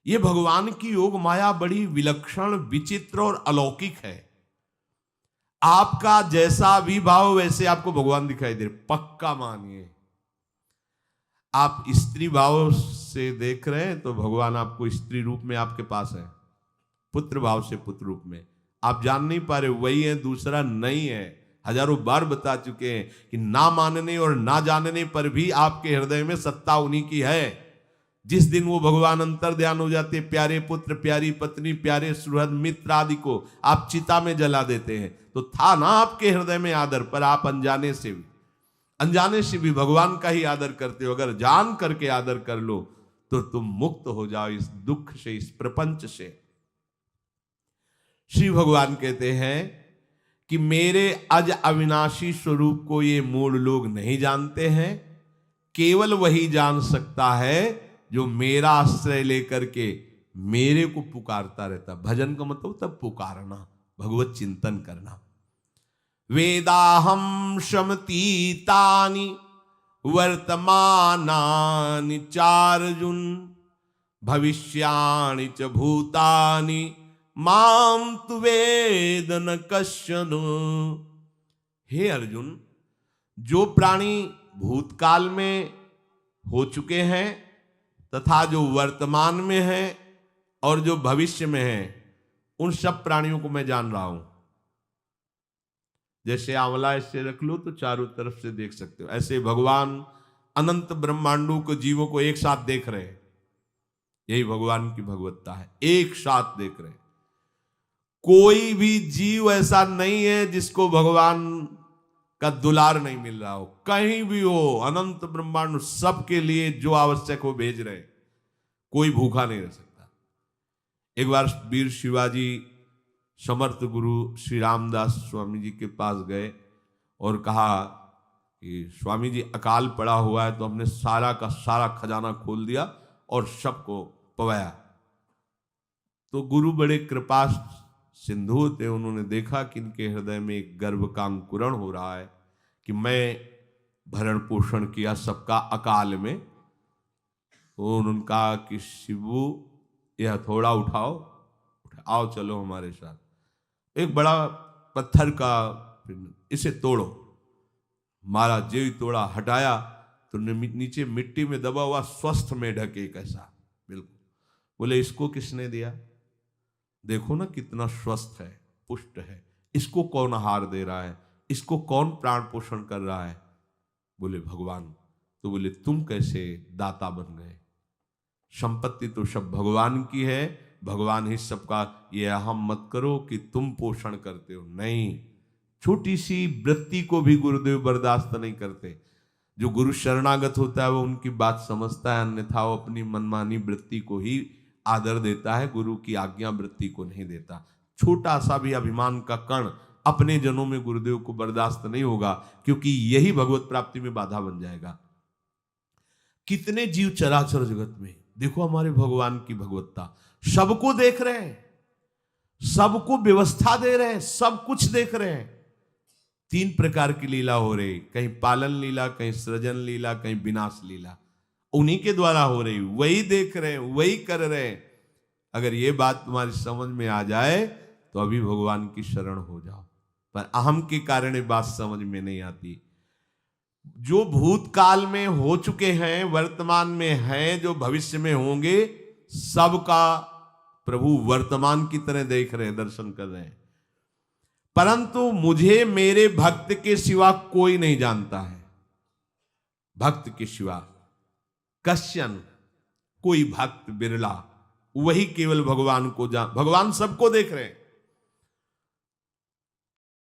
ये भगवान की योग माया बड़ी विलक्षण, विचित्र और अलौकिक है। आपका जैसा भी भाव वैसे आपको भगवान दिखाई दे रहे, पक्का मानिए। आप स्त्री भाव से देख रहे हैं तो भगवान आपको स्त्री रूप में आपके पास है, पुत्र भाव से पुत्र रूप में आप जान नहीं पा रहे, वही है, दूसरा नहीं है। हजारों बार बता चुके हैं कि ना मानने और ना जानने पर भी आपके हृदय में सत्ता उन्हीं की है। जिस दिन वो भगवान अंतर ध्यान हो जाते, प्यारे पुत्र, प्यारी पत्नी, प्यारे सुहृद मित्र आदि को आप चिता में जला देते हैं, तो था ना आपके हृदय में आदर, पर आप अनजाने से भी भगवान का ही आदर करते हो। अगर जान करके आदर कर लो तो तुम मुक्त हो जाओ इस दुख से, इस प्रपंच से। श्री भगवान कहते हैं कि मेरे अज अविनाशी स्वरूप को ये मूढ़ लोग नहीं जानते हैं, केवल वही जान सकता है जो मेरा आश्रय लेकर के मेरे को पुकारता रहता। भजन का मतलब तब पुकारना, भगवत चिंतन करना। वेदाहम शमतीतानि वर्तमानानि चार्जुन भविष्याणि च भूतानि माम तु वेद न कश्चन। हे अर्जुन, जो प्राणी भूतकाल में हो चुके हैं तथा जो वर्तमान में है और जो भविष्य में है, उन सब प्राणियों को मैं जान रहा हूं। जैसे आंवला ऐसे रख लो तो चारों तरफ से देख सकते हो, ऐसे भगवान अनंत ब्रह्मांडों को, जीवों को एक साथ देख रहे हैं। यही भगवान की भगवत्ता है, एक साथ देख रहे हैं। कोई भी जीव ऐसा नहीं है जिसको भगवान का दुलार नहीं मिल रहा हो, कहीं भी हो, अनंत ब्रह्मांड सबके लिए जो आवश्यक हो भेज रहे। कोई भूखा नहीं रह सकता। एक बार वीर शिवाजी समर्थ गुरु श्री रामदास स्वामी जी के पास गए और कहा कि स्वामी जी अकाल पड़ा हुआ है, तो हमने सारा का सारा खजाना खोल दिया और सबको पवाया। तो गुरु बड़े कृपा सिंधु थे, उन्होंने देखा कि इनके हृदय में एक गर्व का अंकुरण हो रहा है कि मैं भरण पोषण किया सबका अकाल में। तो उन्होंने कहा कि शिवू यह थोड़ा उठाओ, आओ चलो हमारे साथ। एक बड़ा पत्थर का, इसे तोड़ो। महाराज जी तोड़ा, हटाया तो नीचे मिट्टी में दबा हुआ स्वस्थ में ढके कैसा, बिल्कुल। बोले इसको किसने दिया? देखो ना कितना स्वस्थ है, पुष्ट है, इसको कौन आहार दे रहा है, इसको कौन प्राण पोषण कर रहा है? बोले भगवान। तो बोले तुम कैसे दाता बन गए? संपत्ति तो सब भगवान की है, भगवान ही सबका, ये अहम मत करो कि तुम पोषण करते हो। नहीं, छोटी सी वृत्ति को भी गुरुदेव बर्दाश्त नहीं करते। जो गुरु शरणागत होता है वो उनकी बात समझता है, अन्यथा वो अपनी मनमानी वृत्ति को ही आदर देता है, गुरु की आज्ञा वृत्ति को नहीं देता। छोटा सा भी अभिमान का कण अपने जनों में गुरुदेव को बर्दाश्त नहीं होगा, क्योंकि यही भगवत प्राप्ति में बाधा बन जाएगा। कितने जीव चराचर जगत में, देखो हमारे भगवान की भगवत्ता, सबको देख रहे हैं, सबको व्यवस्था दे रहे हैं, सब कुछ देख रहे हैं। 3 प्रकार की लीला हो रही, कहीं पालन लीला, कहीं सृजन लीला, कहीं विनाश लीला, उन्हीं के द्वारा हो रही, वही देख रहे हैं, वही कर रहे हैं। अगर ये बात तुम्हारी समझ में आ जाए तो अभी भगवान की शरण हो जाओ, पर अहम के कारण ये बात समझ में नहीं आती। जो भूतकाल में हो चुके हैं, वर्तमान में हैं, जो भविष्य में होंगे, सबका प्रभु वर्तमान की तरह देख रहे हैं, दर्शन कर रहे हैं। परंतु मुझे मेरे भक्त के सिवा कोई नहीं जानता है। भक्त के सिवा कश्यन, कोई भक्त बिरला, वही केवल भगवान को भगवान सबको देख रहे हैं।